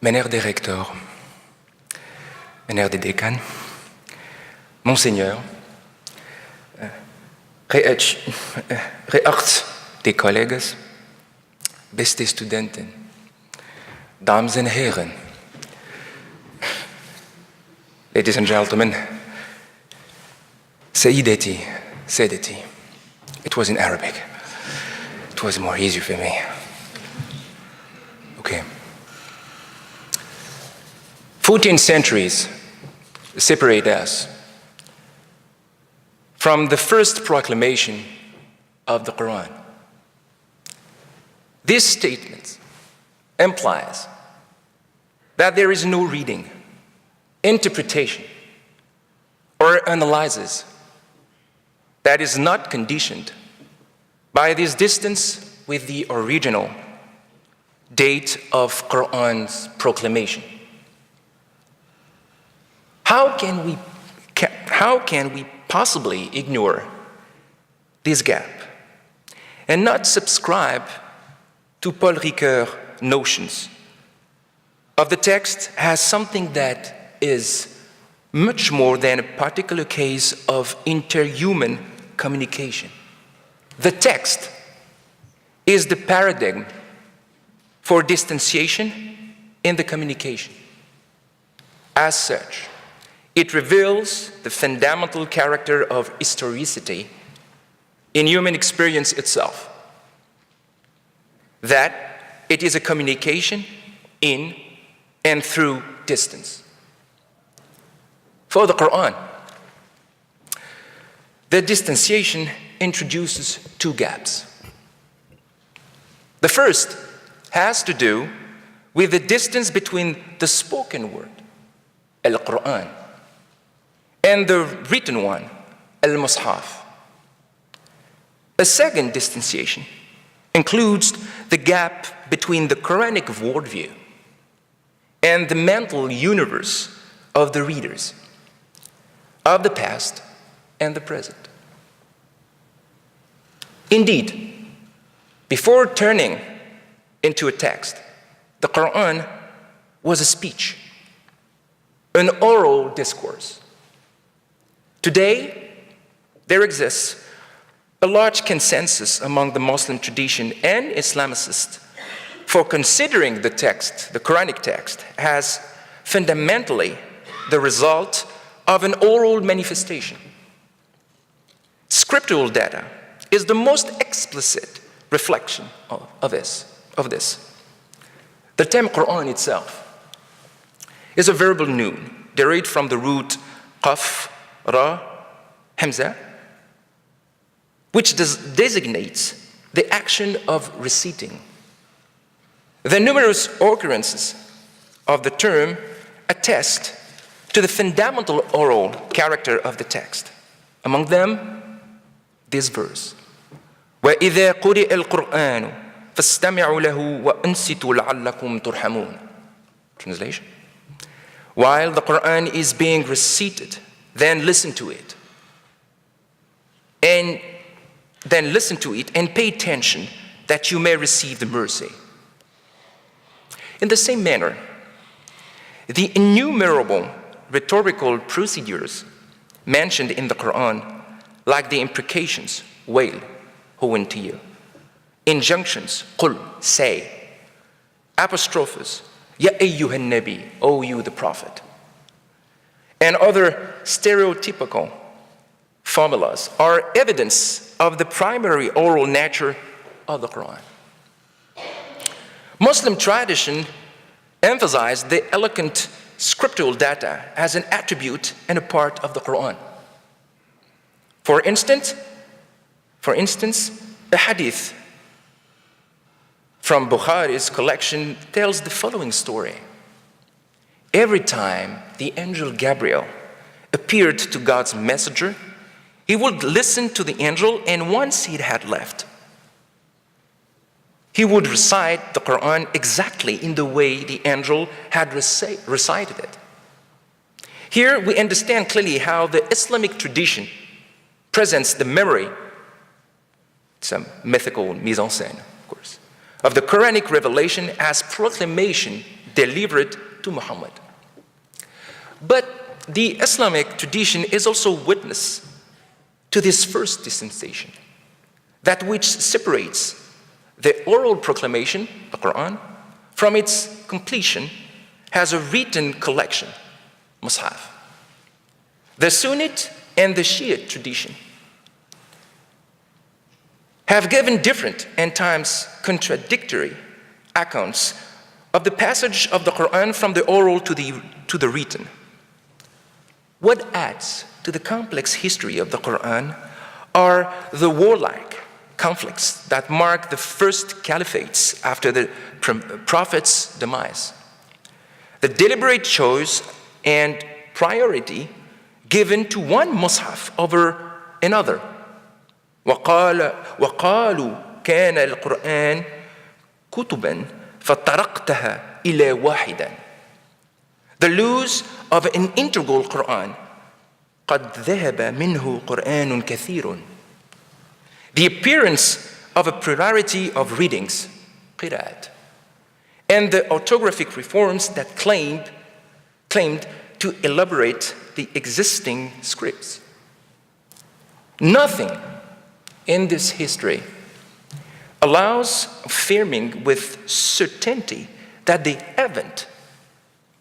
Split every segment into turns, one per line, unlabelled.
Meneer de rector, meneer de decan, monseigneur, geachte collega's, beste studenten, dames en heren, ladies and gentlemen, Sayyidati, Sayyidati. It was in Arabic. It was more easy for me. Okay. 14 centuries separate us from the first proclamation of the Quran. This statement implies that there is no reading, interpretation, or analysis that is not conditioned by this distance with the original date of Quran's proclamation. How can we possibly ignore this gap and not subscribe to Paul Ricoeur's notions of the text as something that is much more than a particular case of interhuman communication? The text is the paradigm for distanciation in the communication. As such, it reveals the fundamental character of historicity in human experience itself, that it is a communication in and through distance. For the Quran, the distanciation introduces two gaps. The first has to do with the distance between the spoken word, al-Quran, and the written one, al-Mus'haf. A second distanciation includes the gap between the Quranic worldview and the mental universe of the readers, of the past and the present. Indeed, before turning into a text, the Quran was a speech, an oral discourse. Today, there exists a large consensus among the Muslim tradition and Islamicists for considering the text, the Quranic text, as fundamentally the result of an oral manifestation. Scriptural data is the most explicit reflection of this. The term Quran itself is a verbal noun derived from the root qaf, ra, hamza, which designates the action of reciting. The numerous occurrences of the term attest to the fundamental oral character of the text. Among them, this verse, وَإِذَا قُرِئَ الْقُرْآنُ فَاسْتَمِعُوا لَهُ وَأَنْصِتُوا لَعَلَّكُمْ تُرْحَمُونَ. Translation. While the Quran is being recited, then listen to it. And pay attention that you may receive the mercy. In the same manner, the innumerable rhetorical procedures mentioned in the Quran, like the imprecations, wail, huwantiya, injunctions, qul, say, apostrophes, ya ayyuhan nabi, O you the prophet, and other stereotypical formulas are evidence of the primary oral nature of the Quran. Muslim tradition emphasized the eloquent scriptural data as an attribute and a part of the Quran. For instance, a hadith from Bukhari's collection tells the following story. Every time the angel Gabriel appeared to God's messenger, he would listen to the angel, and once he had left, he would recite the Quran exactly in the way the angel had recited it. Here we understand clearly how the Islamic tradition presents the memory, some mythical mise en scène, of course, of the Quranic revelation as proclamation delivered to Muhammad. But the Islamic tradition is also witness to this first dispensation, that which separates the oral proclamation, the Quran, from its completion as a written collection, Mus'haf. The Sunnite and the Shiite tradition have given different and times contradictory accounts of the passage of the Quran from the oral to the written. What adds to the complex history of the Quran are the warlike conflicts that mark the first caliphates after the Prophet's demise, the deliberate choice and priority given to one Mus'haf over another. وقالوا كان القرآن كتبا فطرقتها إلى واحدا. The loss of an integral Quran, قد ذهب منه قرآن كثير. The appearance of a plurality of readings, قراءات, and the orthographic reforms that claimed to elaborate the existing scripts. Nothing in this history allows affirming with certainty that the event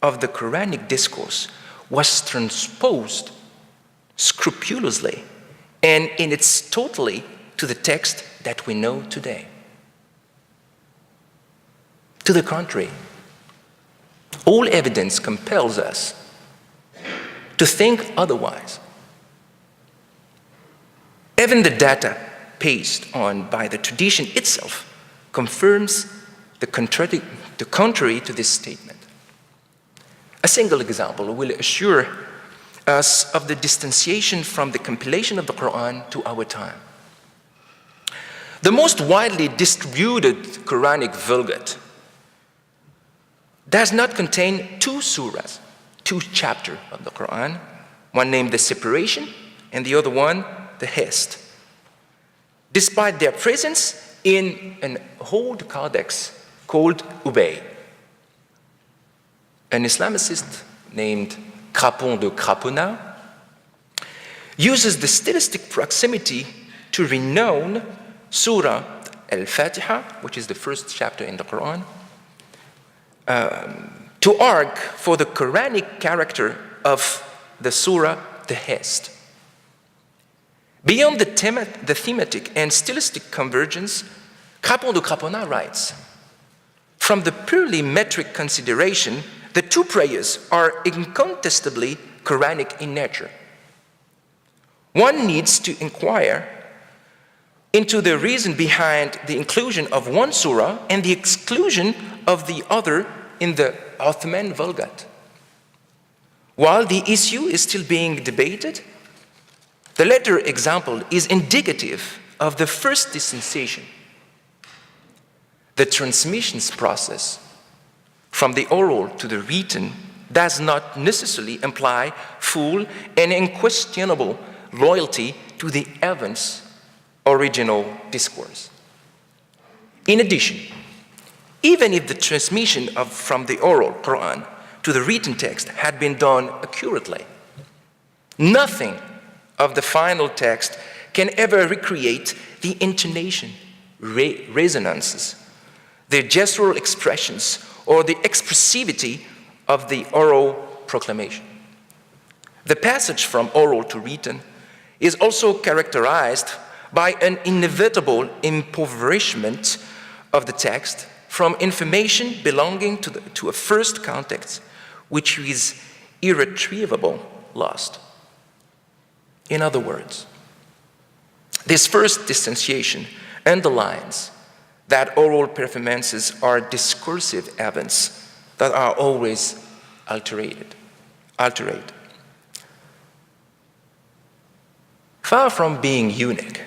of the Quranic discourse was transposed scrupulously and in its totality to the text that we know today. To the contrary, all evidence compels us to think otherwise. Even the data based on by the tradition itself confirms the contrary to this statement. A single example will assure us of the distanciation from the compilation of the Quran to our time. The most widely distributed Quranic Vulgate does not contain two surahs, two chapters of the Quran, one named the Separation and the other one the Hest, despite their presence in an old codex called Ubay. An Islamicist named Crapon de Crapona uses the stylistic proximity to renown Surah Al-Fatiha, which is the first chapter in the Quran, to argue for the Quranic character of the Surah, the Hest. Beyond the thematic and stylistic convergence, Crapon de Crapona writes, from the purely metric consideration, the two prayers are incontestably Quranic in nature. One needs to inquire into the reason behind the inclusion of one surah and the exclusion of the other in the Ottoman Vulgate. While the issue is still being debated, the latter example is indicative of the first dispensation. The transmissions process from the oral to the written does not necessarily imply full and unquestionable loyalty to the event's original discourse. In addition, even if the transmission from the oral Quran to the written text had been done accurately, nothing of the final text can ever recreate the intonation, resonances, the gestural expressions, or the expressivity of the oral proclamation. The passage from oral to written is also characterized by an inevitable impoverishment of the text from information belonging to a first context, which is irretrievable lost. In other words, this first distanciation underlines that oral performances are discursive events that are always altered. Far from being unique,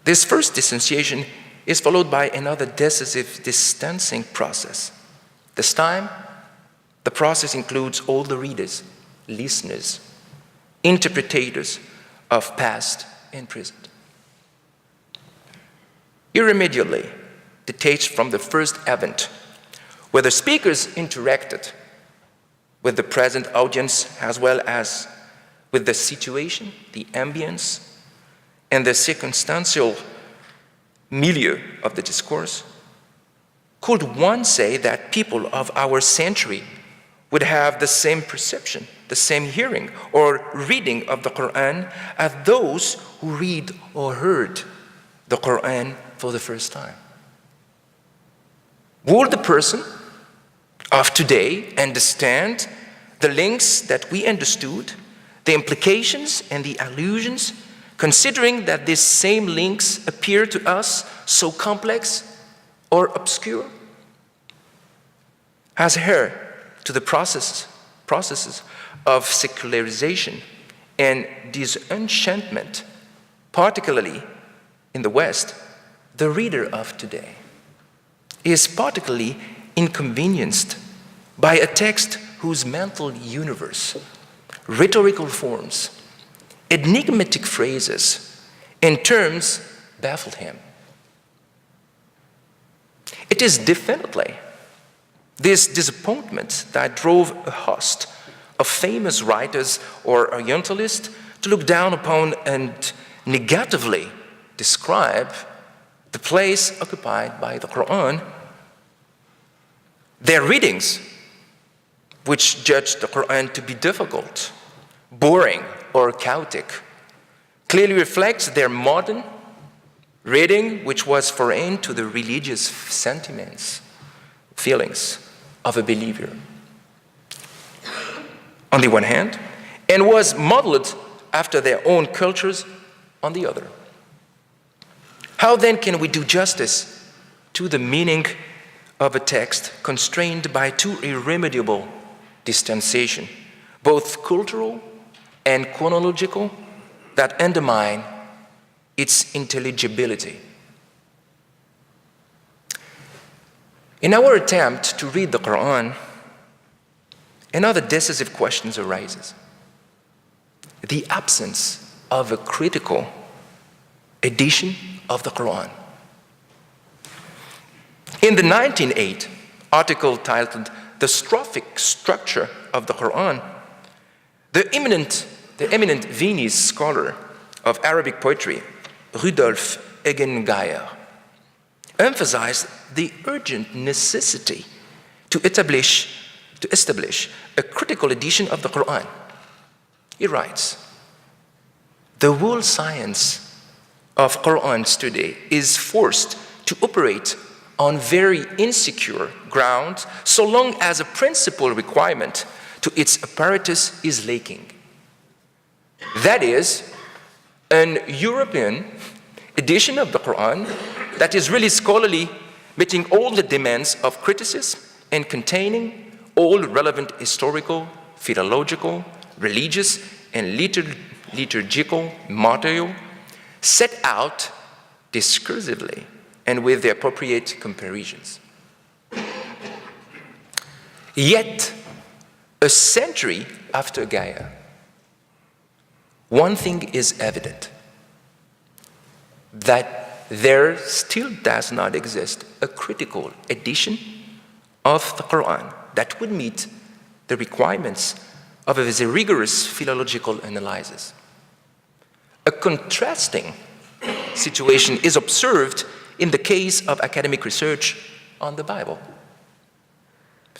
this first distanciation is followed by another decisive distancing process. This time, the process includes all the readers, listeners, interpreters of past and present. Irremediably detached from the first event, where the speakers interacted with the present audience as well as with the situation, the ambience, and the circumstantial milieu of the discourse, could one say that people of our century would have the same perception, the same hearing or reading of the Quran as those who read or heard the Quran for the first time? Would the person of today understand the links that we understood, the implications and the allusions, considering that these same links appear to us so complex or obscure? As heir to the processes of secularization and disenchantment, particularly in the West, the reader of today is particularly inconvenienced by a text whose mental universe, rhetorical forms, enigmatic phrases, and terms baffled him. It is definitely this disappointment that drove a host of famous writers or Orientalists to look down upon and negatively describe the place occupied by the Quran. Their readings, which judged the Quran to be difficult, boring, or chaotic, clearly reflects their modern reading, which was foreign to the religious sentiments, feelings of a believer, on the one hand, and was modeled after their own cultures on the other. How then can we do justice to the meaning of a text constrained by two irremediable distanciation, both cultural and chronological, that undermine its intelligibility? In our attempt to read the Quran, another decisive question arises: the absence of a critical edition of the Quran. In the 1908 article titled "The Strophic Structure of the Quran," the eminent Viennese scholar of Arabic poetry, Rudolf Egengeyer, emphasized the urgent necessity to establish a critical edition of the Quran. He writes, "The whole science of Quran study is forced to operate on very insecure ground so long as a principal requirement to its apparatus is lacking. That is, an European edition of the Quran that is really scholarly, meeting all the demands of criticism and containing all relevant historical, philological, religious, and liturgical material set out discursively and with the appropriate comparisons." Yet, a century after Gaia, one thing is evident: that there still does not exist a critical edition of the Quran that would meet the requirements of a rigorous philological analysis. A contrasting situation is observed in the case of academic research on the Bible.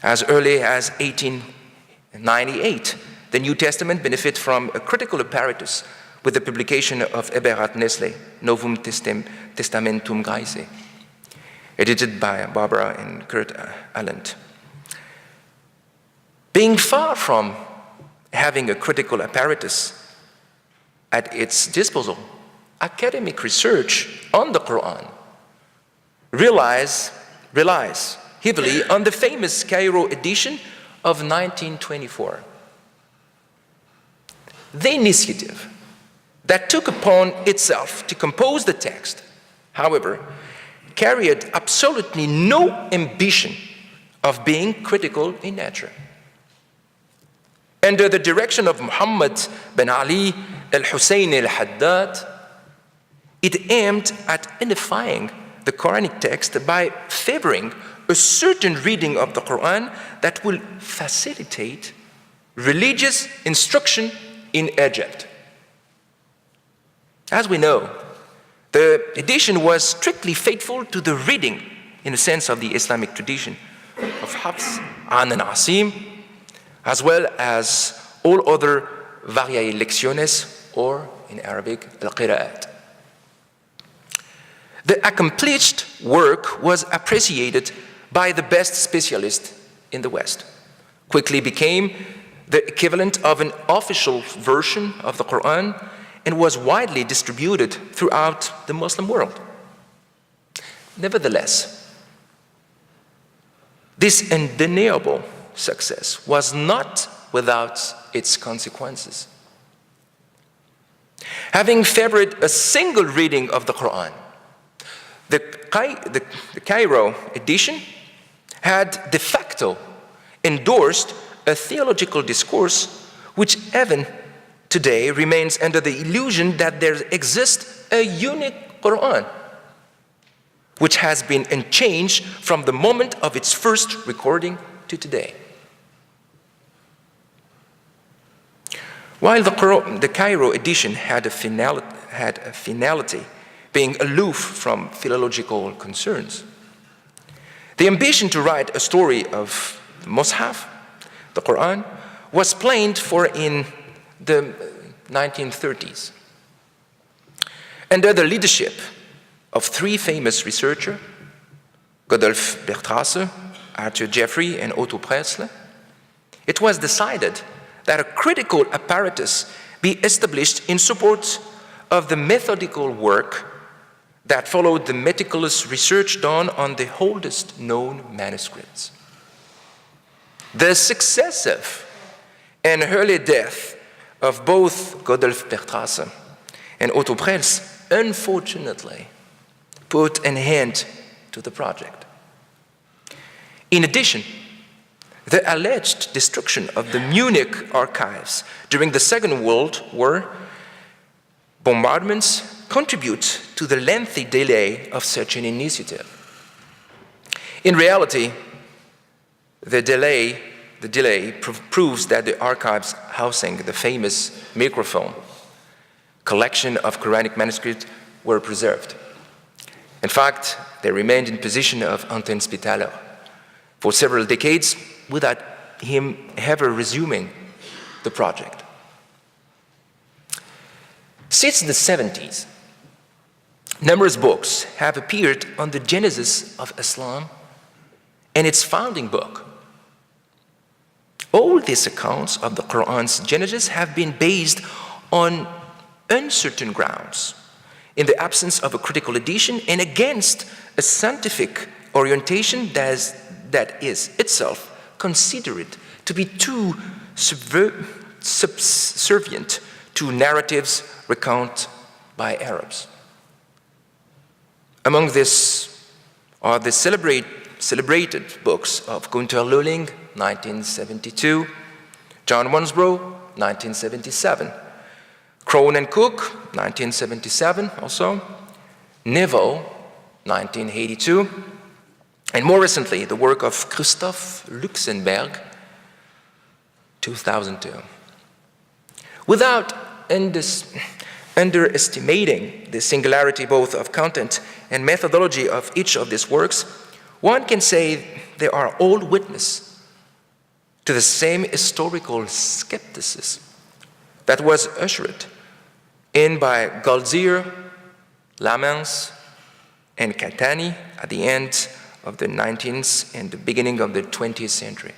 As early as 1898, the New Testament benefited from a critical apparatus with the publication of Eberhard Nestle, Novum Testamentum Graece, edited by Barbara and Kurt Aland. Being far from having a critical apparatus at its disposal, academic research on the Quran relies heavily on the famous Cairo edition of 1924. The initiative that took upon itself to compose the text, however, carried absolutely no ambition of being critical in nature. Under the direction of Muhammad bin Ali al-Hussein al-Haddad, it aimed at unifying the Quranic text by favoring a certain reading of the Quran that will facilitate religious instruction in Egypt. As we know, the edition was strictly faithful to the reading, in the sense of the Islamic tradition, of Hafs, An and Asim, as well as all other variae lecciones, or in Arabic, al-qira'at. The accomplished work was appreciated by the best specialists in the West, quickly became the equivalent of an official version of the Quran, and was widely distributed throughout the Muslim world. Nevertheless, this undeniable success was not without its consequences. Having favored a single reading of the Quran, the Cairo Edition had de facto endorsed a theological discourse which even today remains under the illusion that there exists a unique Quran, which has been unchanged from the moment of its first recording to today. While the Cairo edition had a finality, being aloof from philological concerns, the ambition to write a story of the Mus'haf, the Quran, was planned for in the 1930s. Under the leadership of three famous researchers, Godolphe Bertrasse, Arthur Jeffrey, and Otto Presle, it was decided that a critical apparatus be established in support of the methodical work that followed the meticulous research done on the oldest known manuscripts. The successive and early death of both Godolphe Bertrasse and Otto Presle unfortunately put an end to the project. In addition, the alleged destruction of the Munich archives during the Second World War bombardments contribute to the lengthy delay of such an initiative. In reality, the delay proves that the archives housing the famous microfilm collection of Quranic manuscripts were preserved. In fact, they remained in possession of Anton Spitaler for several decades without him ever resuming the project. Since the 70s, numerous books have appeared on the genesis of Islam and its founding book. All these accounts of the Quran's genesis have been based on uncertain grounds, in the absence of a critical edition and against a scientific orientation that is itself considered to be too subservient to narratives recounted by Arabs. Among these are the celebrated books of Gunther Lulling, 1972, John Wansbrough, 1977, Crone and Cook, 1977 also, Neville, 1982, and more recently, the work of Christoph Luxenberg, 2002. Without underestimating the singularity both of content and methodology of each of these works, one can say they are all witness to the same historical skepticism that was ushered in by Goldziher, Lamens, and Catani at the end of the 19th and the beginning of the 20th century.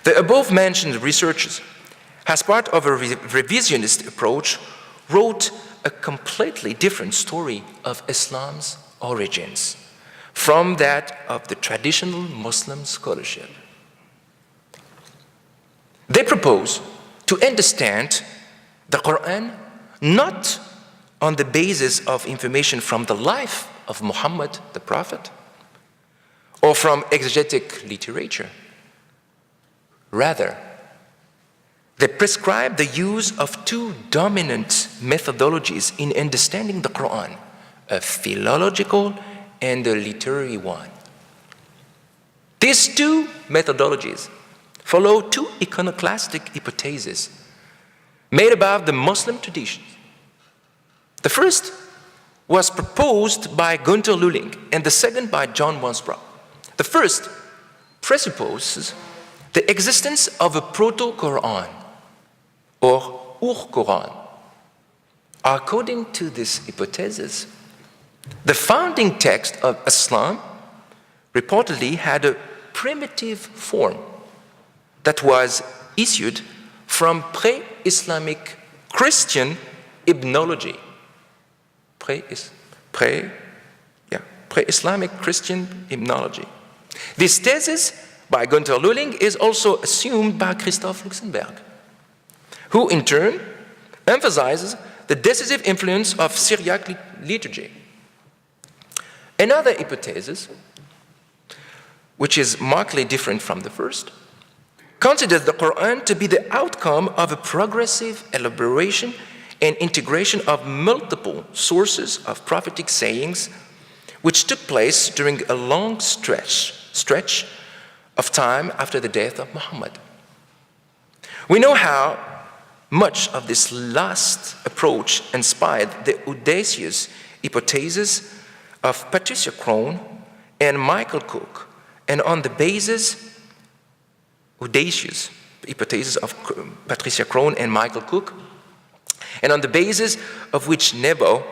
The above-mentioned researchers, as part of a revisionist approach, wrote a completely different story of Islam's origins from that of the traditional Muslim scholarship. They propose to understand the Quran not on the basis of information from the life of Muhammad the Prophet or from exegetic literature. Rather, they prescribe the use of two dominant methodologies in understanding the Quran, a philological and a literary one. These two methodologies follow two iconoclastic hypotheses made about the Muslim traditions. The first was proposed by Gunther Lulling and the second by John Wansbrough. The first presupposes the existence of a proto-Qur'an or Ur-Qur'an. According to this hypothesis, the founding text of Islam reportedly had a primitive form that was issued from pre-Islamic Christian hymnology. Pre-Islamic Christian hymnology. This thesis by Gunther Lulling is also assumed by Christoph Luxenberg, who in turn emphasizes the decisive influence of Syriac liturgy. Another hypothesis, which is markedly different from the first, considers the Quran to be the outcome of a progressive elaboration and integration of multiple sources of prophetic sayings, which took place during a long stretch of time after the death of Muhammad. We know how much of this last approach inspired the audacious hypothesis of Patricia Crone and Michael Cook, and on the basis, audacious hypothesis of Patricia Crone and Michael Cook, and on the basis of which Nebo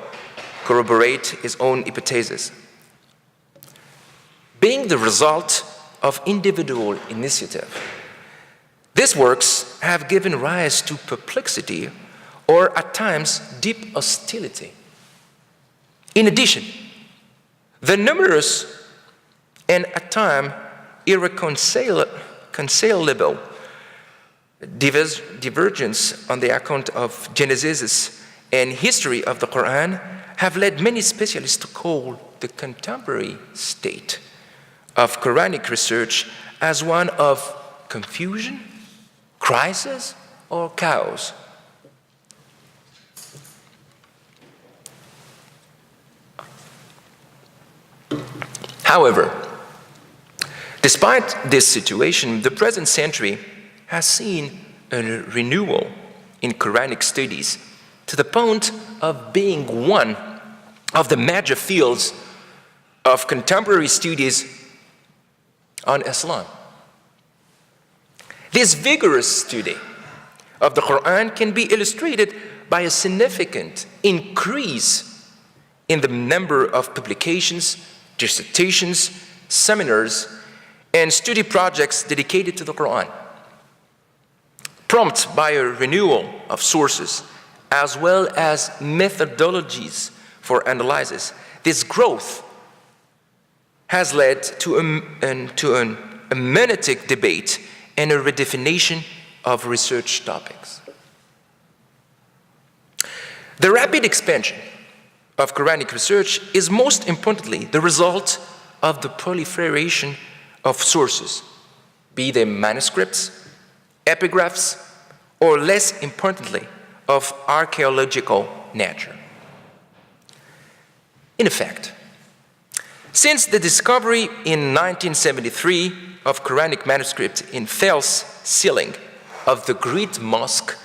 corroborate his own hypothesis. Being the result of individual initiative, these works have given rise to perplexity or at times deep hostility. In addition, the numerous and at times irreconcilable divergence on the account of Genesis and history of the Quran have led many specialists to call the contemporary state of Quranic research as one of confusion, crisis, or chaos. However, despite this situation, the present century has seen a renewal in Quranic studies to the point of being one of the major fields of contemporary studies on Islam. This vigorous study of the Quran can be illustrated by a significant increase in the number of publications, dissertations, seminars, and study projects dedicated to the Quran. Prompted by a renewal of sources as well as methodologies for analysis, this growth has led to an hermeneutic debate and a redefinition of research topics. The rapid expansion of Quranic research is most importantly the result of the proliferation of sources, be they manuscripts, epigraphs, or less importantly, of archaeological nature. In effect, since the discovery in 1973 of Quranic manuscript in Fels ceiling of the Great Mosque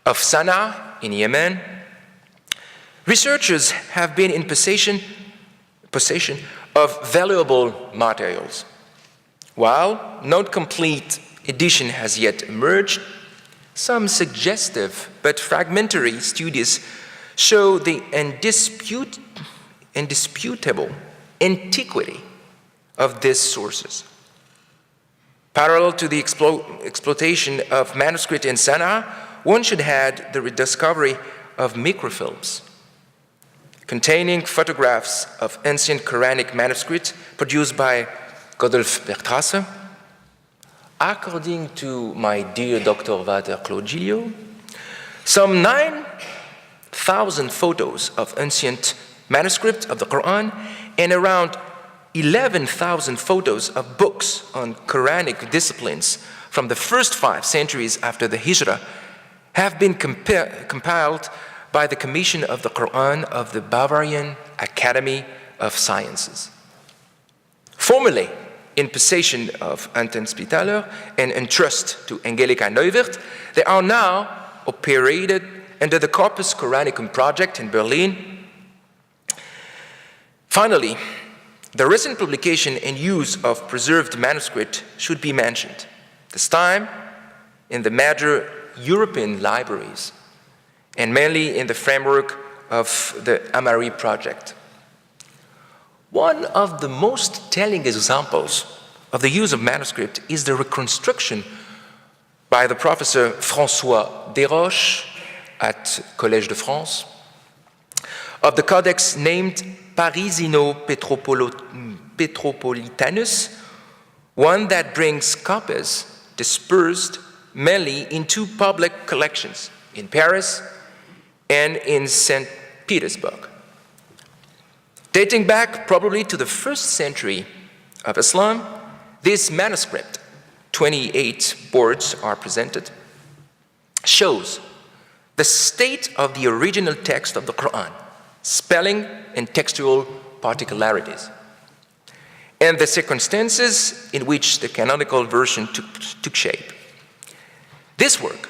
of Sana'a in Yemen, researchers have been in possession of valuable materials. While no complete edition has yet emerged, some suggestive but fragmentary studies show the indisputable antiquity of these sources. Parallel to the exploitation of manuscript in Sana'a, one should add the rediscovery of microfilms containing photographs of ancient Quranic manuscripts produced by Godolphe Bertrasse. According to my dear Dr. Walter Claude Gilliot, some 9,000 photos of ancient manuscripts of the Quran and around 11,000 photos of books on Quranic disciplines from the first 5 centuries after the Hijrah have been compiled by the Commission of the Quran of the Bavarian Academy of Sciences. Formerly in possession of Anton Spitaler and entrust to Angelika Neuwirth, they are now operated under the Corpus Quranicum project in Berlin. Finally, the recent publication and use of preserved manuscript should be mentioned, this time in the major European libraries, and mainly in the framework of the Amari project. One of the most telling examples of the use of manuscript is the reconstruction by the professor François Desroches at Collège de France of the codex named Parisino-Petropolitanus, one that brings copies dispersed mainly in two public collections, in Paris and in St. Petersburg. Dating back probably to the 1st century of Islam, this manuscript, 28 boards are presented, shows the state of the original text of the Qur'an, spelling and textual particularities, and the circumstances in which the canonical version took shape. This work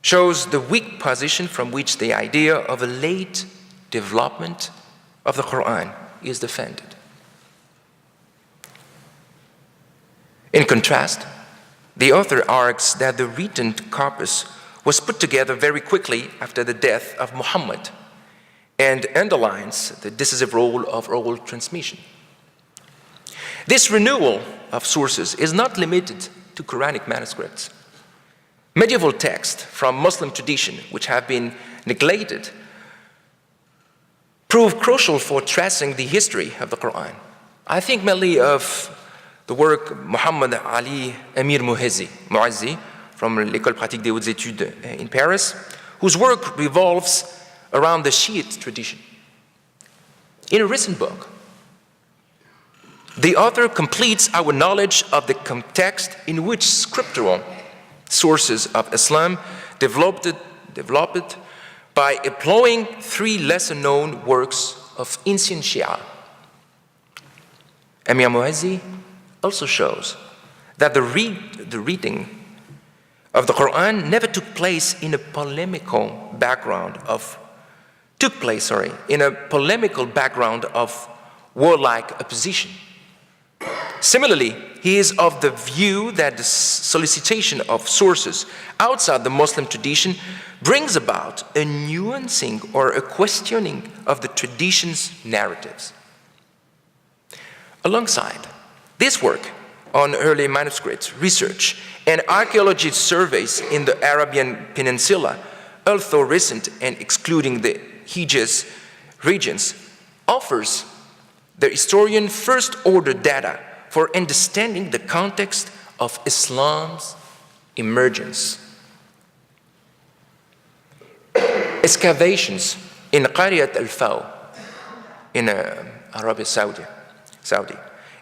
shows the weak position from which the idea of a late development of the Qur'an is defended. In contrast, the author argues that the written corpus was put together very quickly after the death of Muhammad and underlines the decisive role of oral transmission. This renewal of sources is not limited to Quranic manuscripts. Medieval texts from Muslim tradition, which have been neglected, prove crucial for tracing the history of the Qur'an. I think mainly of the work Muhammad Ali Amir Muazzi from l'École pratique des hautes études in Paris, whose work revolves around the Shiite tradition. In a recent book, the author completes our knowledge of the context in which scriptural sources of Islam developed by employing 3 lesser-known works of ancient Shia. Amir Muazzi also shows that the reading of the Quran never took place in a polemical background of warlike opposition. Similarly, he is of the view that the solicitation of sources outside the Muslim tradition brings about a nuancing or a questioning of the tradition's narratives. Alongside this work on early manuscripts research and archaeology surveys in the Arabian Peninsula, although recent and excluding the Hijaz regions, offers the historian first-order data for understanding the context of Islam's emergence. Excavations in Qaryat al-Faw in Arabia Saudi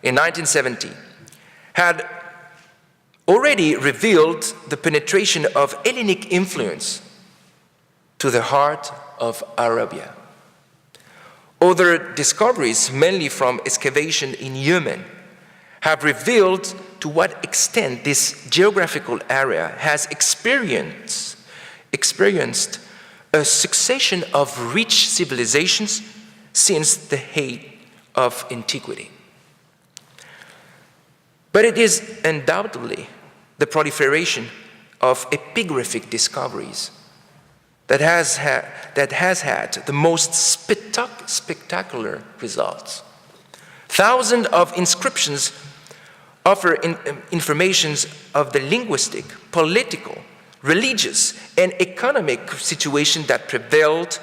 in 1970 had already revealed the penetration of Hellenic influence to the heart of Arabia. Other discoveries, mainly from excavation in Yemen, have revealed to what extent this geographical area has experienced a succession of rich civilizations since the height of antiquity. But it is undoubtedly the proliferation of epigraphic discoveries that has had the most spectacular results. Thousands of inscriptions offer information of the linguistic, political, religious, and economic situation that prevailed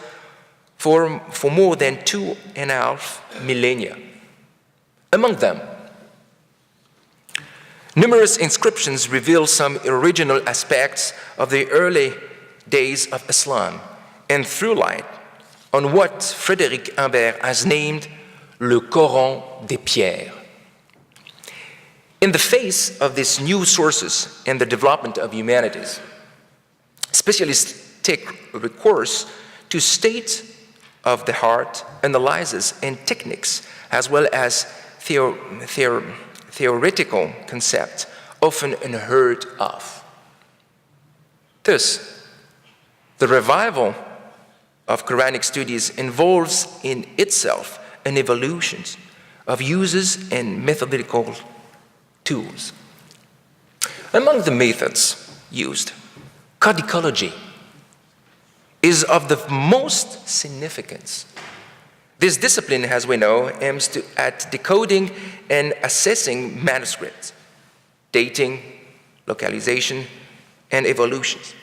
for more than 2.5 millennia. Among them, numerous inscriptions reveal some original aspects of the early days of Islam and through light on what Frédéric Imbert has named le Coran des pierres. In the face of these new sources and the development of humanities, specialists take recourse to state of the heart analysis and techniques, as well as theoretical concepts often unheard of. Thus, the revival of Quranic studies involves in itself an evolution of uses and methodological tools. Among the methods used, codicology is of the most significance. This discipline, as we know, aims at decoding and assessing manuscripts, dating, localization, and evolutions.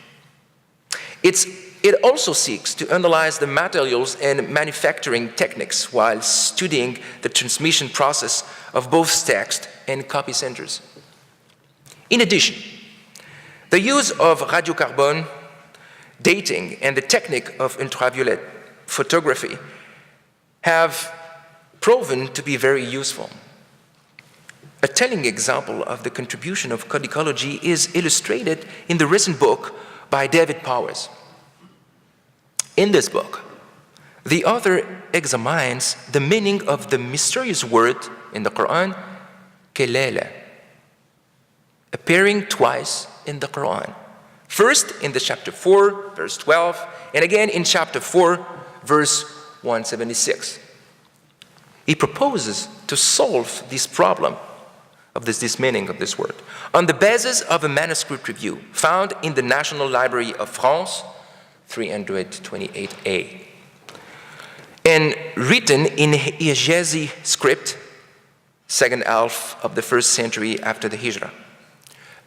It also seeks to analyze the materials and manufacturing techniques while studying the transmission process of both text and copy centers. In addition, the use of radiocarbon dating and the technique of ultraviolet photography have proven to be very useful. A telling example of the contribution of codicology is illustrated in the recent book by David Powers. In this book, the author examines the meaning of the mysterious word in the Quran, kelele, appearing twice in the Quran. First in the chapter 4, verse 12, and again in chapter 4, verse 176. He proposes to solve this problem of this meaning of this word on the basis of a manuscript review found in the National Library of France, 328A, and written in Hijazi script, second half of the 1st century after the Hijrah.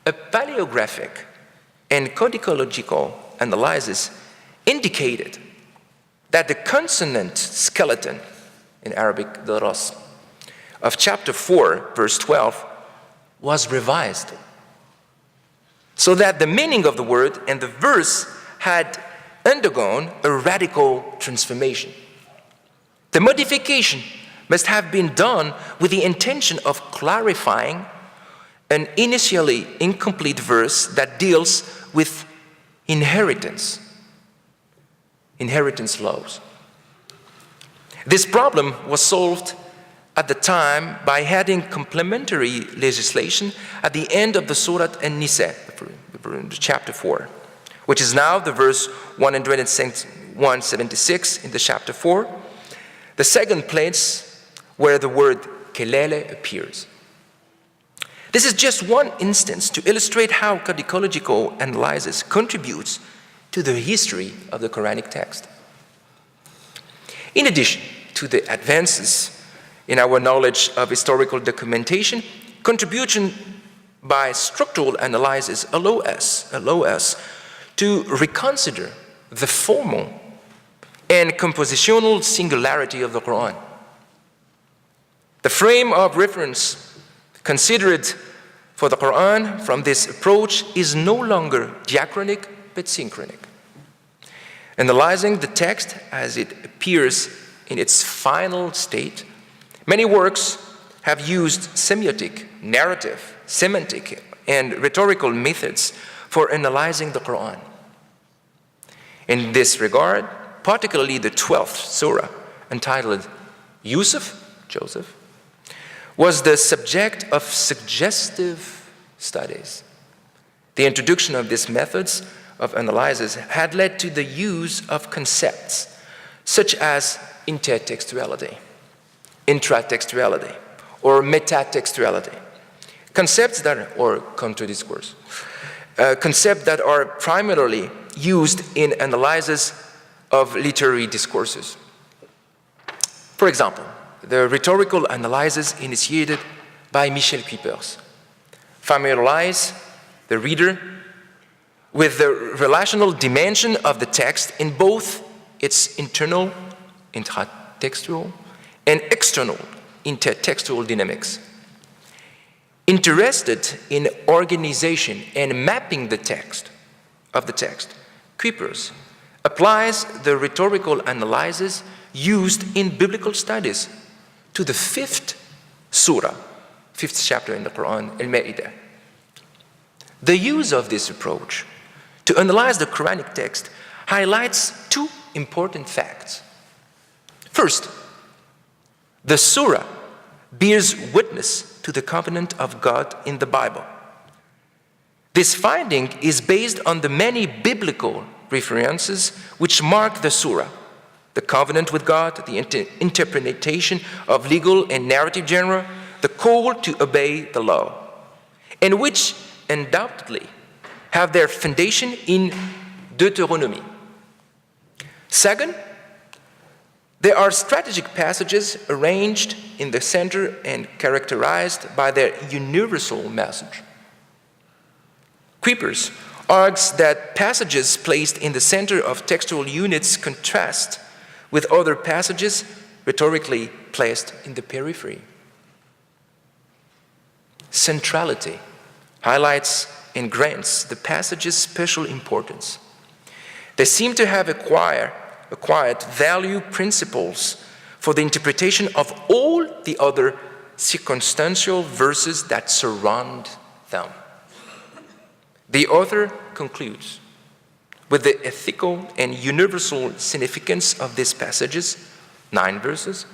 A paleographic and codicological analysis indicated that the consonant skeleton, in Arabic, the ras, of chapter 4, verse 12, was revised, so that the meaning of the word and the verse had undergone a radical transformation. The modification must have been done with the intention of clarifying an initially incomplete verse that deals with inheritance laws. This problem was solved at the time by adding complementary legislation at the end of the Surah An-Nisa, chapter 4, which is now the verse 176 in the chapter 4, the second place where the word kelele appears. This is just one instance to illustrate how codicological analysis contributes to the history of the Quranic text. In addition to the advances in our knowledge of historical documentation, contribution by structural analysis allow us to reconsider the formal and compositional singularity of the Quran. The frame of reference considered for the Quran from this approach is no longer diachronic but synchronic. Analyzing the text as it appears in its final state, many works have used semiotic, narrative, semantic, and rhetorical methods for analyzing the Quran. In this regard, particularly the 12th surah, entitled Joseph, was the subject of suggestive studies. The introduction of these methods of analysis had led to the use of concepts such as intertextuality, intratextuality, or metatextuality, concepts that, or counter-discourse, concepts that are primarily used in analysis of literary discourses. For example, the rhetorical analysis initiated by Michel Kuipers familiarize the reader with the relational dimension of the text in both its internal, intratextual, and external, intertextual dynamics. Interested in organization and mapping the text, Kuipers applies the rhetorical analysis used in biblical studies to the 5th surah, 5th chapter in the Quran, Al-Ma'idah. The use of this approach to analyze the Quranic text highlights two important facts. First, the surah bears witness to the covenant of God in the Bible. This finding is based on the many biblical references which mark the surah, the covenant with God, the interpretation of legal and narrative genre, the call to obey the law, and which undoubtedly have their foundation in Deuteronomy. Second, there are strategic passages arranged in the center and characterized by their universal message. Kuipers argues that passages placed in the center of textual units contrast with other passages rhetorically placed in the periphery. Centrality highlights and grants the passage's special importance. They seem to have acquired value principles for the interpretation of all the other circumstantial verses that surround them. The author concludes with the ethical and universal significance of these passages, 9 verses,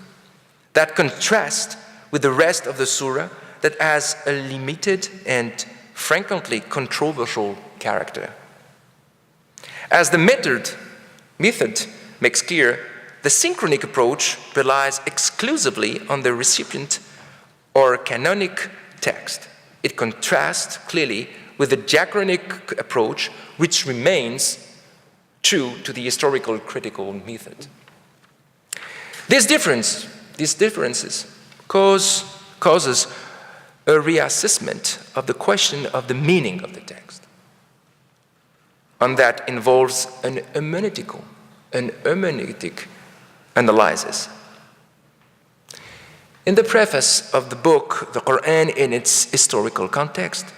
that contrast with the rest of the surah that has a limited and frequently controversial character. As the method makes clear, the synchronic approach relies exclusively on the recipient or canonic text. It contrasts clearly with the diachronic approach, which remains true to the historical critical method. These differences causes a reassessment of the question of the meaning of the text. And that involves an hermeneutic analysis. In the preface of the book, The Qur'an in its Historical Context,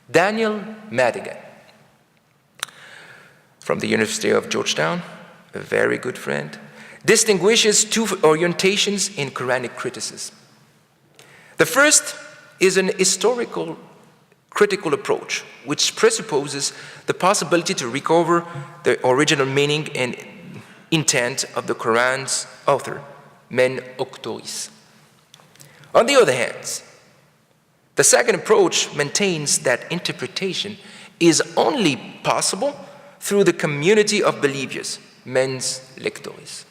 Daniel Madigan, from the University of Georgetown, a very good friend, distinguishes 2 orientations in Quranic criticism. The first is an historical critical approach, which presupposes the possibility to recover the original meaning and intent of the Quran's author, men auctoris. On the other hand, the second approach maintains that interpretation is only possible through the community of believers, mens lectoris,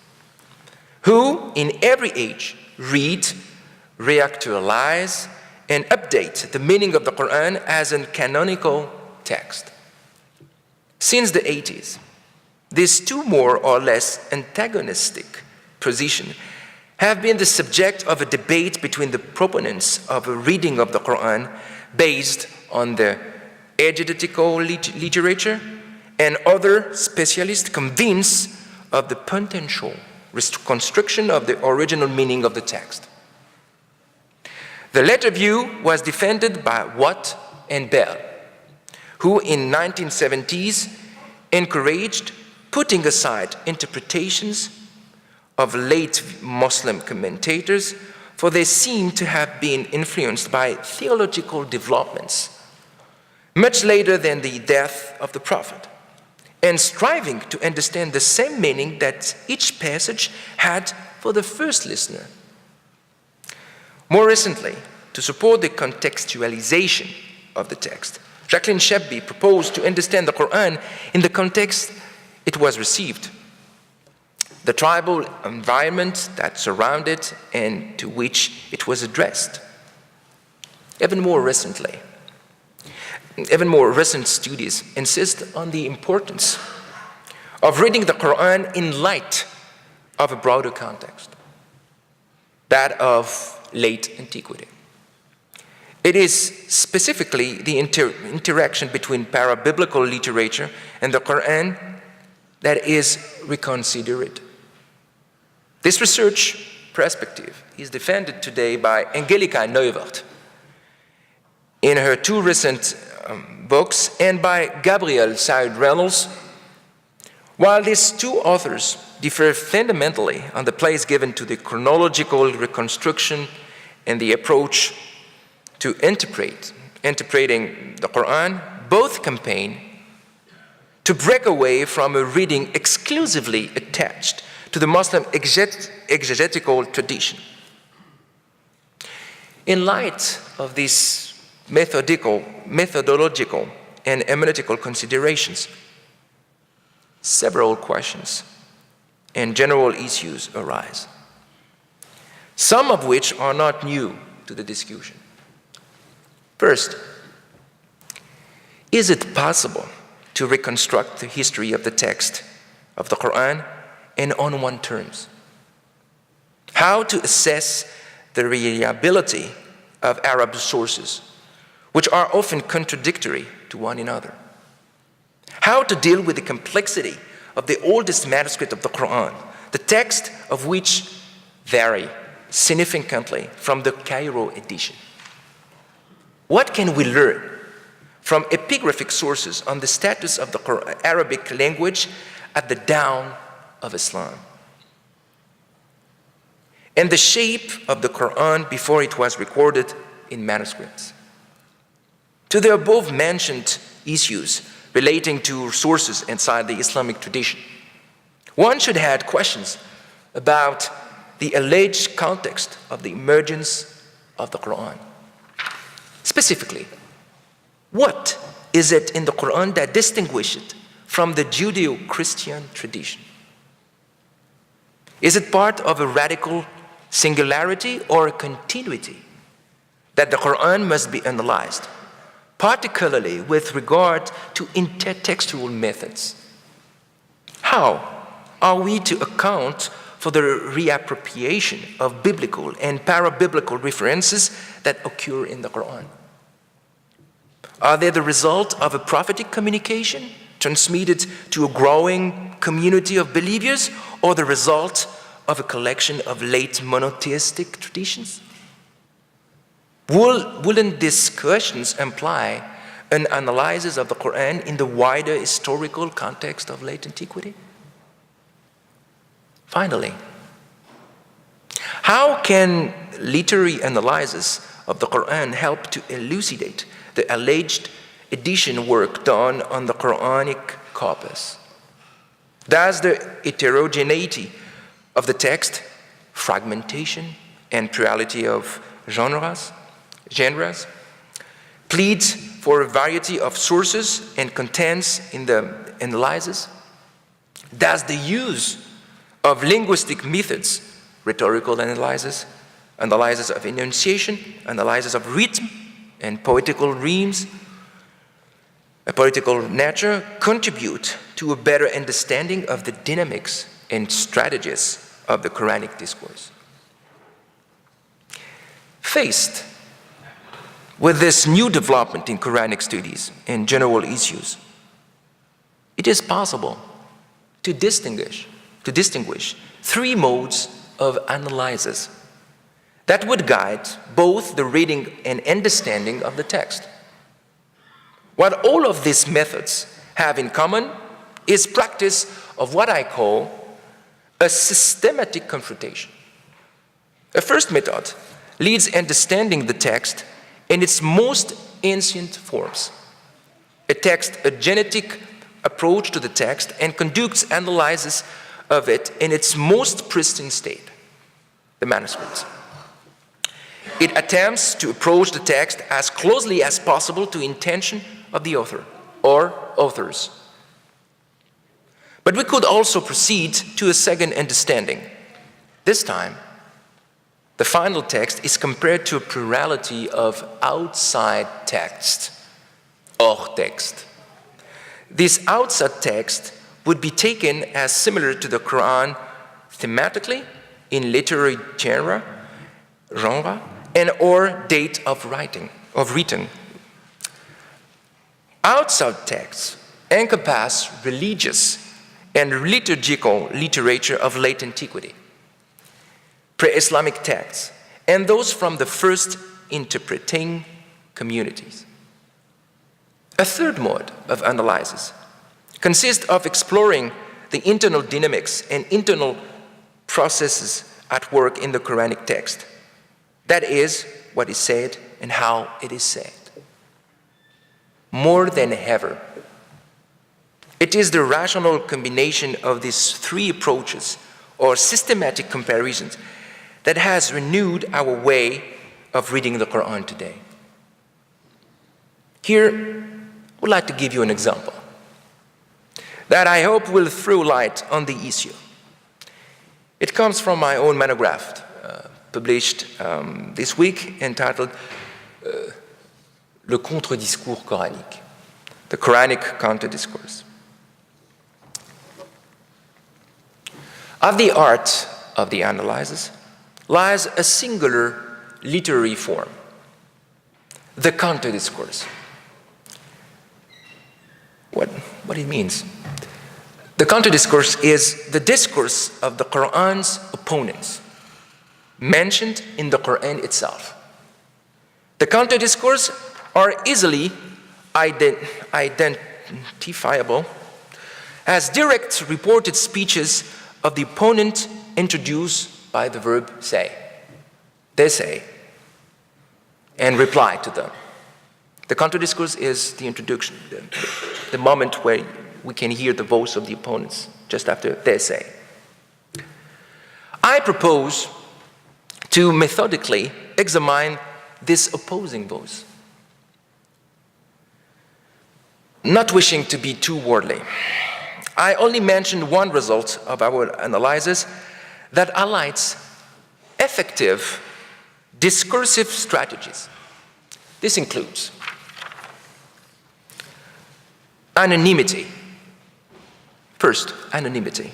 who in every age read, reactualize, and update the meaning of the Quran as a canonical text. Since the 80s, these 2 more or less antagonistic positions have been the subject of a debate between the proponents of a reading of the Quran based on the exegetical literature and other specialists convinced of the potential reconstruction of the original meaning of the text. The latter view was defended by Watt and Bell, who in 1970s encouraged putting aside interpretations of late Muslim commentators, for they seem to have been influenced by theological developments much later than the death of the Prophet, and striving to understand the same meaning that each passage had for the first listener. More recently, to support the contextualization of the text, Jacqueline Shebby proposed to understand the Quran in the context it was received, the tribal environment that surrounded it and to which it was addressed. Even more recent studies insist on the importance of reading the Quran in light of a broader context, that of late antiquity. It is specifically the interaction between parabiblical literature and the Quran that is reconsidered. This research perspective is defended today by Angelika Neuwirth in her 2 recent books and by Gabriel Saud Reynolds. While these 2 authors differ fundamentally on the place given to the chronological reconstruction and the approach to interpreting the Quran, both campaign to break away from a reading exclusively attached to the Muslim exegetical tradition. In light of these methodological, and hermeneutical considerations, several questions and general issues arise, some of which are not new to the discussion. First, is it possible to reconstruct the history of the text of the Quran in one terms? How to assess the reliability of Arab sources, which are often contradictory to one another? How to deal with the complexity of the oldest manuscript of the Quran, the text of which vary significantly from the Cairo edition? What can we learn from epigraphic sources on the status of the Arabic language at the dawn of Islam, and the shape of the Quran before it was recorded in manuscripts? To the above mentioned issues relating to sources inside the Islamic tradition, one should add questions about the alleged context of the emergence of the Quran. Specifically, what is it in the Quran that distinguishes it from the Judeo-Christian tradition? Is it part of a radical singularity or a continuity that the Quran must be analyzed, particularly with regard to intertextual methods? How are we to account for the reappropriation of biblical and parabiblical references that occur in the Quran? Are they the result of a prophetic communication transmitted to a growing community of believers, or the result of a collection of late monotheistic traditions? Wouldn't these questions imply an analysis of the Quran in the wider historical context of late antiquity? Finally, how can literary analysis of the Quran help to elucidate the alleged edition work done on the Quranic corpus? Does the heterogeneity of the text, fragmentation, and plurality of genres, pleads for a variety of sources and contents in the analysis? Does the use of linguistic methods, rhetorical analysis, analysis of enunciation, analysis of rhythm, and poetical rhymes, a poetical nature, contribute to a better understanding of the dynamics and strategies of the Quranic discourse? Faced with this new development in Quranic studies and general issues, it is possible to distinguish three modes of analysis that would guide both the reading and understanding of the text. What all of these methods have in common is practice of what I call a systematic confrontation. A first method leads understanding the text in its most ancient forms. It takes a genetic approach to the text and conducts analysis of it in its most pristine state, the manuscripts. It attempts to approach the text as closely as possible to intention of the author or authors. But we could also proceed to a second understanding. This time, the final text is compared to a plurality of outside texts, hors texte. This outside text would be taken as similar to the Quran thematically, in literary genre, and or date of written. Outside texts encompass religious and liturgical literature of late antiquity, pre-Islamic texts, and those from the first interpreting communities. A third mode of analysis consists of exploring the internal dynamics and internal processes at work in the Quranic text. That is, what is said and how it is said. More than ever, it is the rational combination of these three approaches or systematic comparisons that has renewed our way of reading the Quran today. Here, I would like to give you an example that I hope will throw light on the issue. It comes from my own monograph, published this week, entitled Le Contre-Discours Quranique, the Quranic Counter-Discourse. At the art of the analysis lies a singular literary form, the counter-discourse. What it means? The counter-discourse is the discourse of the Quran's opponents, mentioned in the Quran itself. The counter-discourse are easily identifiable as direct reported speeches of the opponent introduced by the verb say. They say, and reply to them. The counter-discourse is the introduction, the moment where we can hear the voice of the opponents just after they say. I propose to methodically examine this opposing voice. Not wishing to be too worldly, I only mentioned one result of our analysis that highlights effective discursive strategies. This includes anonymity. First, anonymity.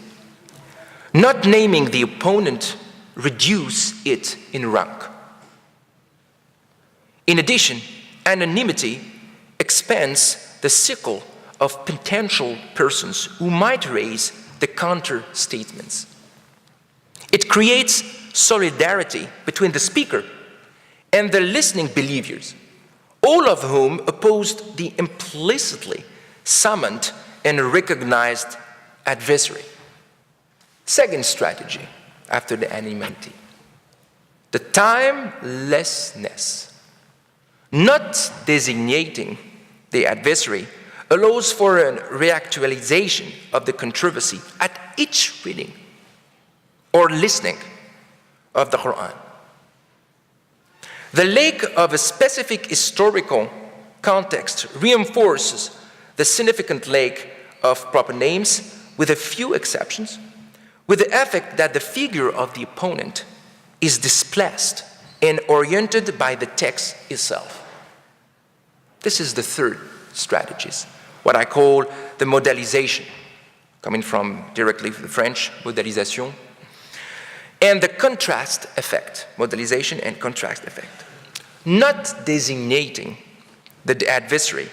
Not naming the opponent reduces it in rank. In addition, anonymity expands the circle of potential persons who might raise the counter statements. It creates solidarity between the speaker and the listening believers, all of whom opposed the implicitly summoned and recognized adversary. Second strategy after the anonymity, the timelessness. Not designating the adversary allows for a reactualization of the controversy at each reading or listening of the Quran. The lack of a specific historical context reinforces the significant lack of proper names, with a few exceptions, with the effect that the figure of the opponent is displaced and oriented by the text itself. This is the third strategy, what I call the modalization, coming from directly from the French, modalisation, and the contrast effect, modalization and contrast effect. Not designating the adversary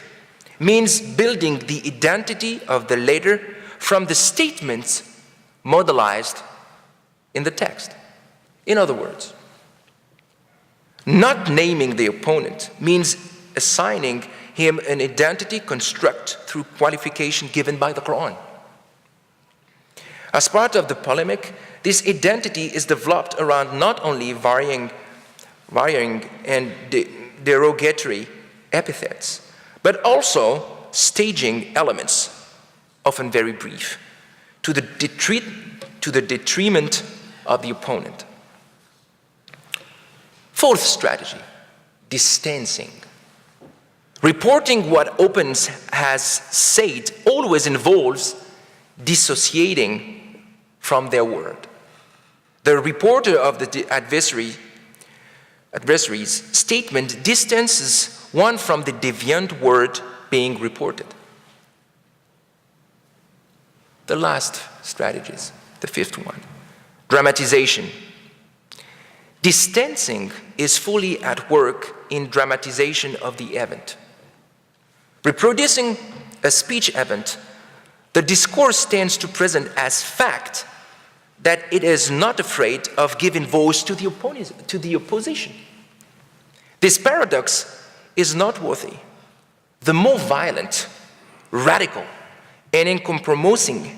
means building the identity of the latter from the statements modalized in the text. In other words, not naming the opponent means assigning him an identity construct through qualification given by the Quran. As part of the polemic, this identity is developed around not only varying and derogatory epithets, but also staging elements, often very brief, to the detriment of the opponent. Fourth strategy, distancing. Reporting what opponent has said always involves dissociating from their word. The reporter of the adversary's statement distances one from the deviant word being reported. The last strategy, the fifth one, dramatization. Distancing is fully at work in dramatization of the event. Reproducing a speech event, the discourse tends to present as fact that it is not afraid of giving voice to the opposition. This paradox is noteworthy. The more violent, radical, and in compromising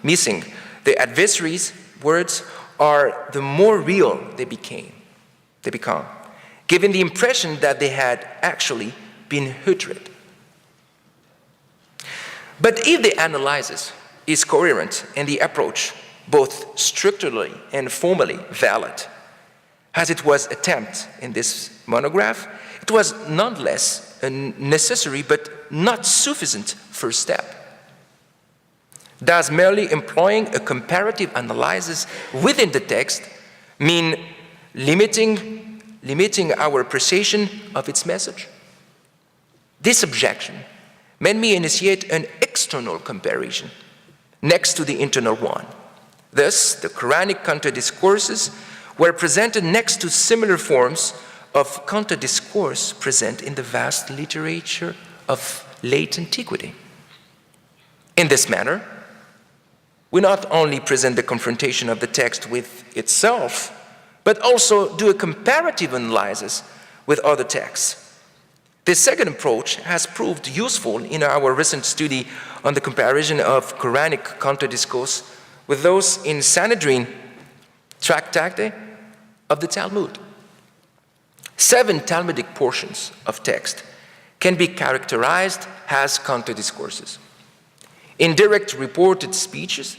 missing the adversary's words are, the more real they become, giving the impression that they had actually been uttered. But if the analysis is coherent and the approach both structurally and formally valid, as it was attempted in this monograph, it was nonetheless a necessary but not sufficient first step. Does merely employing a comparative analysis within the text mean limiting our appreciation of its message? This objection made me initiate an external comparison next to the internal one. Thus, the Quranic counter-discourses were presented next to similar forms of counter-discourse present in the vast literature of late antiquity. In this manner, we not only present the confrontation of the text with itself, but also do a comparative analysis with other texts. This second approach has proved useful in our recent study on the comparison of Quranic counter-discourse with those in Sanhedrin Tractate of the Talmud. 7 Talmudic portions of text can be characterized as counter-discourses. In direct reported speeches,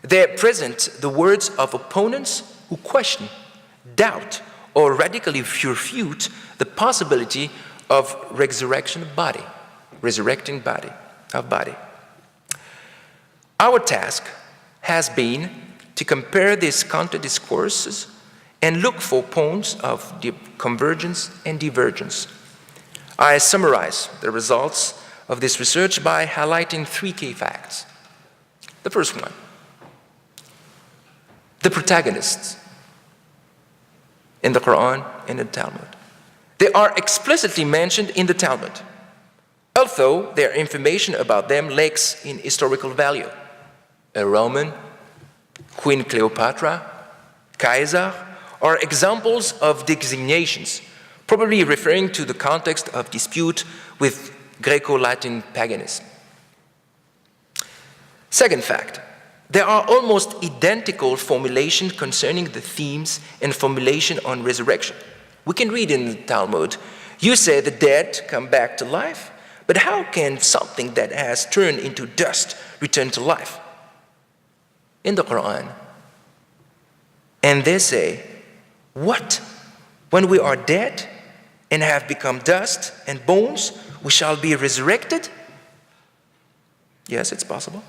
they present the words of opponents who question, doubt, or radically refute the possibility of resurrecting body. Our task has been to compare these counter-discourses and look for points of convergence and divergence. I summarize the results of this research by highlighting 3 key facts. The first one, the protagonists in the Qur'an and the Talmud. They are explicitly mentioned in the Talmud, although their information about them lacks in historical value. A Roman, Queen Cleopatra, Caesar are examples of designations, probably referring to the context of dispute with Greco-Latin paganism. Second fact, there are almost identical formulations concerning the themes and formulation on resurrection. We can read in the Talmud, you say the dead come back to life, but how can something that has turned into dust return to life? In the Quran, and they say, what? When we are dead and have become dust and bones, we shall be resurrected? Yes, it's possible.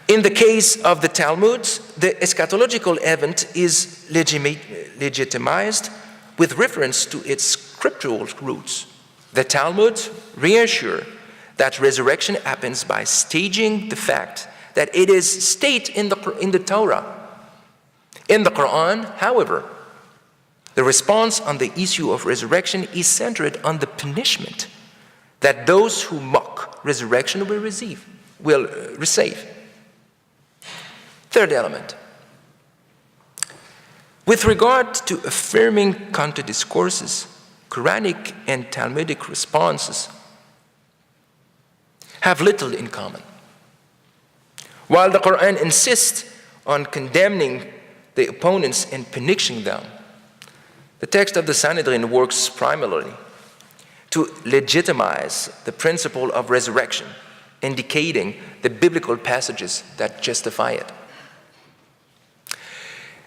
In the case of the Talmud, the eschatological event is legitimized with reference to its scriptural roots. The Talmud reassures that resurrection happens by staging the fact that it is stated in the Torah. In the Quran, however, the response on the issue of resurrection is centered on the punishment that those who mock resurrection will receive. Third element. With regard to affirming counter-discourses, Quranic and Talmudic responses have little in common. While the Quran insists on condemning the opponents and punishing them, the text of the Sanhedrin works primarily to legitimize the principle of resurrection, indicating the biblical passages that justify it.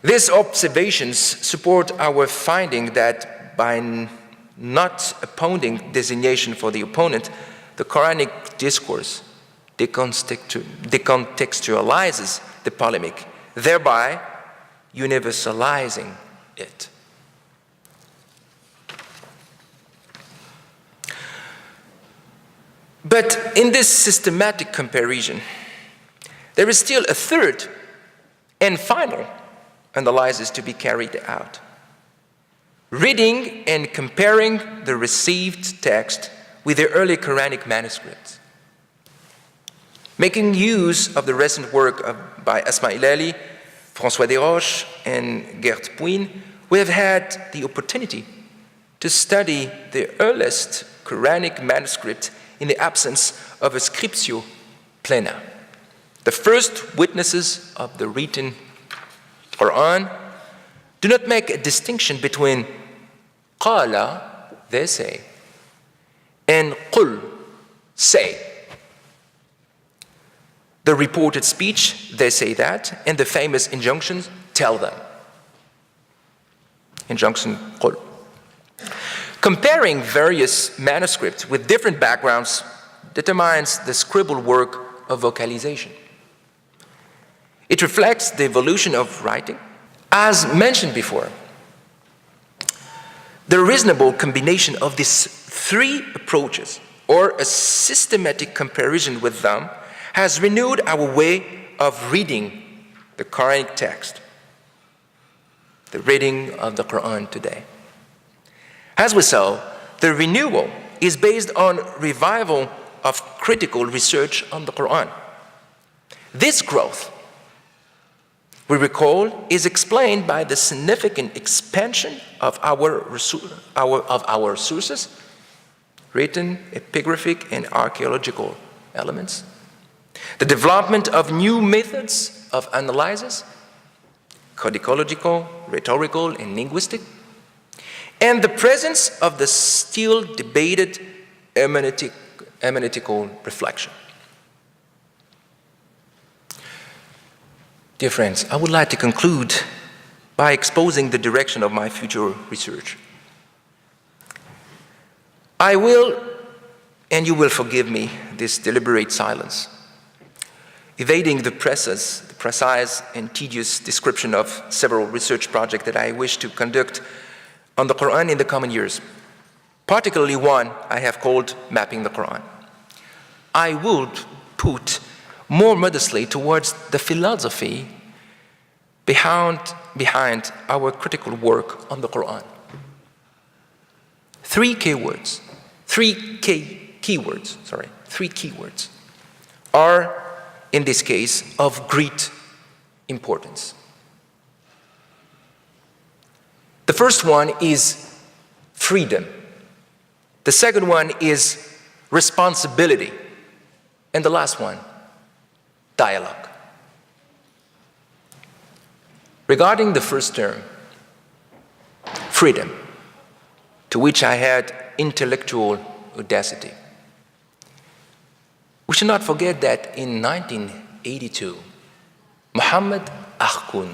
These observations support our finding that by not opposing designation for the opponent, the Quranic discourse decontextualizes the polemic, thereby universalizing it. But in this systematic comparison, there is still a third and final analysis to be carried out. Reading and comparing the received text with the early Quranic manuscripts. Making use of the recent work by Asma Ilali, François Desroches, and Gert Puyn, we have had the opportunity to study the earliest Quranic manuscript in the absence of a scriptio plena. The first witnesses of the written Quran do not make a distinction between qala, they say, and qul, say. The reported speech, they say that, and the famous injunctions, tell them. injunction قل. Comparing various manuscripts with different backgrounds determines the scribal work of vocalization. It reflects the evolution of writing. As mentioned before, the reasonable combination of these three approaches, or a systematic comparison with them, has renewed our way of reading the Quranic text, the reading of the Quran today. As we saw, the renewal is based on revival of critical research on the Quran. This growth, we recall, is explained by the significant expansion of our sources, written, epigraphic, and archaeological elements, the development of new methods of analysis, codicological, rhetorical, and linguistic, and the presence of the still debated hermeneutical reflection. Dear friends, I would like to conclude by exposing the direction of my future research. I will, and you will forgive me, this deliberate silence, evading the precise and tedious description of several research projects that I wish to conduct on the Quran in the coming years, particularly one I have called Mapping the Quran. I would put more modestly towards the philosophy behind our critical work on the Quran. Three keywords are, in this case, of great importance. The first one is freedom. The second one is responsibility. And the last one, dialogue. Regarding the first term, freedom, to which I had intellectual audacity, we should not forget that in 1982, Muhammad Akhun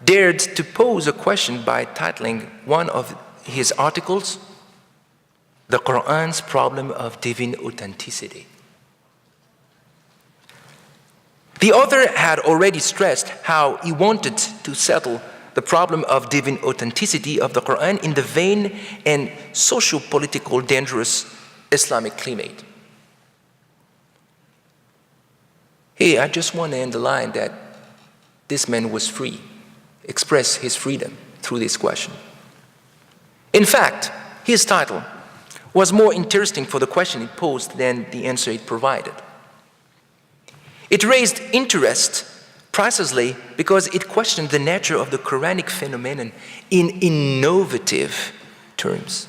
dared to pose a question by titling one of his articles, "The Quran's Problem of Divine Authenticity." The author had already stressed how he wanted to settle the problem of divine authenticity of the Quran in the vain and socio-political dangerous Islamic climate. Hey, I just want to underline that this man was free, express his freedom through this question. In fact, his title was more interesting for the question it posed than the answer it provided. It raised interest precisely because it questioned the nature of the Quranic phenomenon in innovative terms.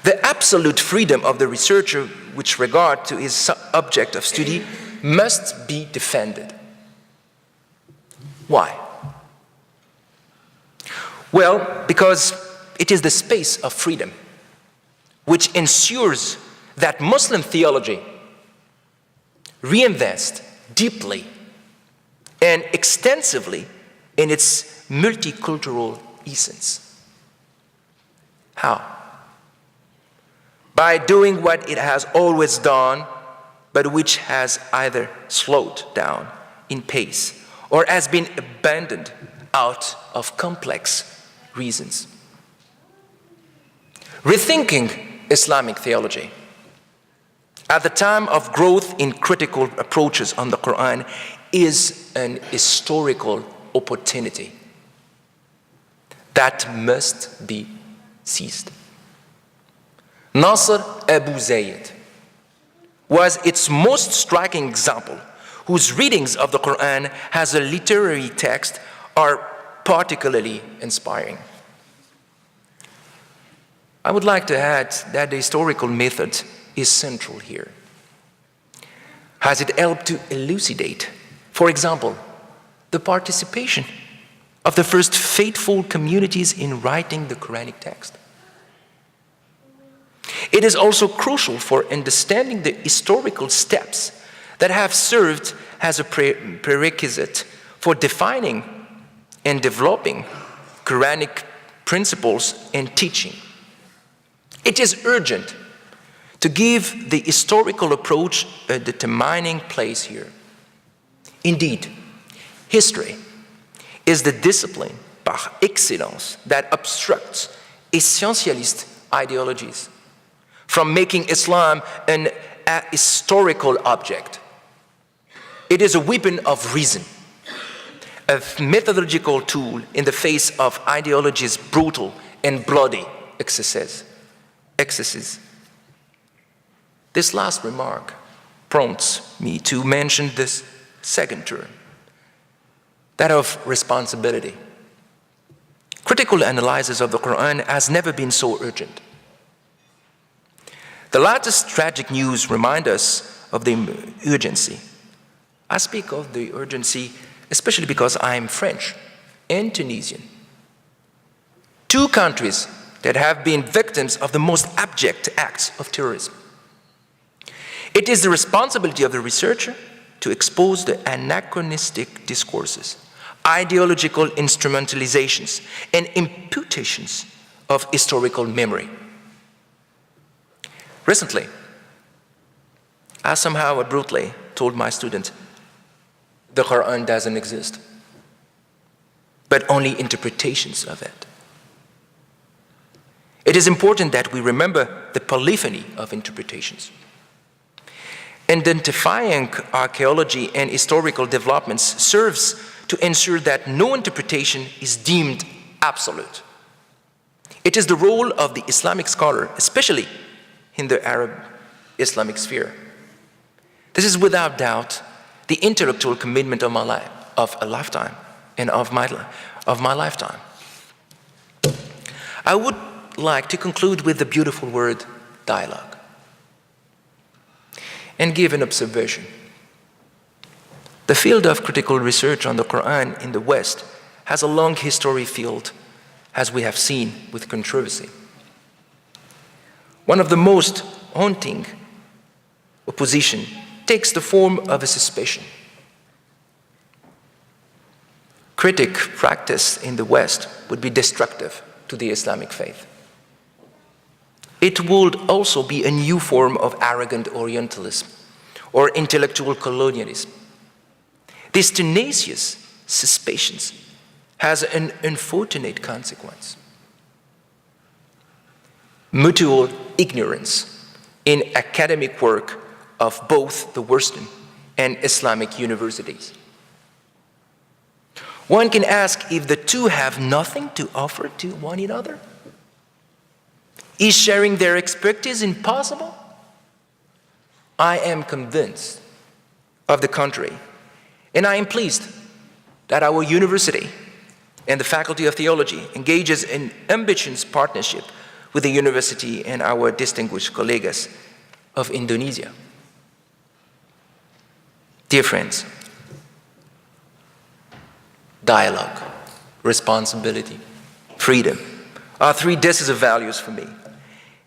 The absolute freedom of the researcher with regard to his object of study must be defended. Why? Well, because it is the space of freedom which ensures that Muslim theology reinvest deeply and extensively in its multicultural essence. How? By doing what it has always done, but which has either slowed down in pace or has been abandoned out of complex reasons. Rethinking Islamic theology at the time of growth in critical approaches on the Quran is an historical opportunity that must be seized. Nasr Abu Zayd was its most striking example, whose readings of the Quran as a literary text are particularly inspiring. I would like to add that the historical method is central here, as it helped to elucidate, for example, the participation of the first faithful communities in writing the Quranic text. It is also crucial for understanding the historical steps that have served as a prerequisite for defining in developing Quranic principles and teaching. It is urgent to give the historical approach a determining place here. Indeed, history is the discipline par excellence that obstructs essentialist ideologies from making Islam an historical object. It is a weapon of reason, a methodological tool in the face of ideology's brutal and bloody excesses. This last remark prompts me to mention this second term, that of responsibility. Critical analysis of the Quran has never been so urgent. The latest tragic news reminds us of the urgency. I speak of the urgency especially because I am French and Tunisian, two countries that have been victims of the most abject acts of terrorism. It is the responsibility of the researcher to expose the anachronistic discourses, ideological instrumentalizations, and imputations of historical memory. Recently, I somehow abruptly told my students, the Quran doesn't exist, but only interpretations of it. It is important that we remember the polyphony of interpretations. Identifying archaeology and historical developments serves to ensure that no interpretation is deemed absolute. It is the role of the Islamic scholar, especially in the Arab Islamic sphere. This is without doubt the intellectual commitment of my life, of a lifetime, and of my lifetime. I would like to conclude with the beautiful word dialogue and give an observation. The field of critical research on the Quran in the West has a long history filled, as we have seen, with controversy. One of the most haunting opposition takes the form of a suspicion. Critic practice in the West would be destructive to the Islamic faith. It would also be a new form of arrogant Orientalism or intellectual colonialism. This tenacious suspicion has an unfortunate consequence: mutual ignorance in academic work of both the Western and Islamic universities. One can ask if the two have nothing to offer to one another. Is sharing their expertise impossible? I am convinced of the contrary, and I am pleased that our university and the Faculty of Theology engages in ambitious partnership with the university and our distinguished colleagues of Indonesia. Dear friends, dialogue, responsibility, freedom are three decisive values for me,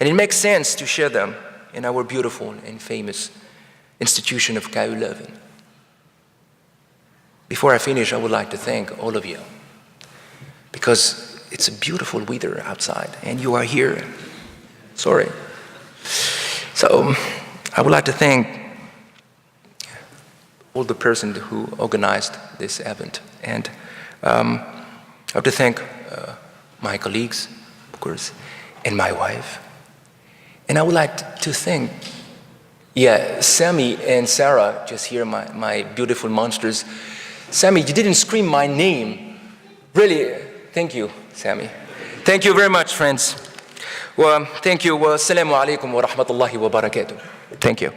and it makes sense to share them in our beautiful and famous institution of Cairo Leuven. Before I finish, I would like to thank all of you, because it's a beautiful weather outside and you are here. Sorry. So I would like to thank all the persons who organized this event, and I have to thank my colleagues, of course, and my wife. And I would like to thank, Sammy and Sarah, just here, my beautiful monsters. Sammy, you didn't scream my name. Really, thank you, Sammy. Thank you very much, friends. Well, thank you. Assalamu alaikum wa rahmatullahi wa barakatuh. Thank you.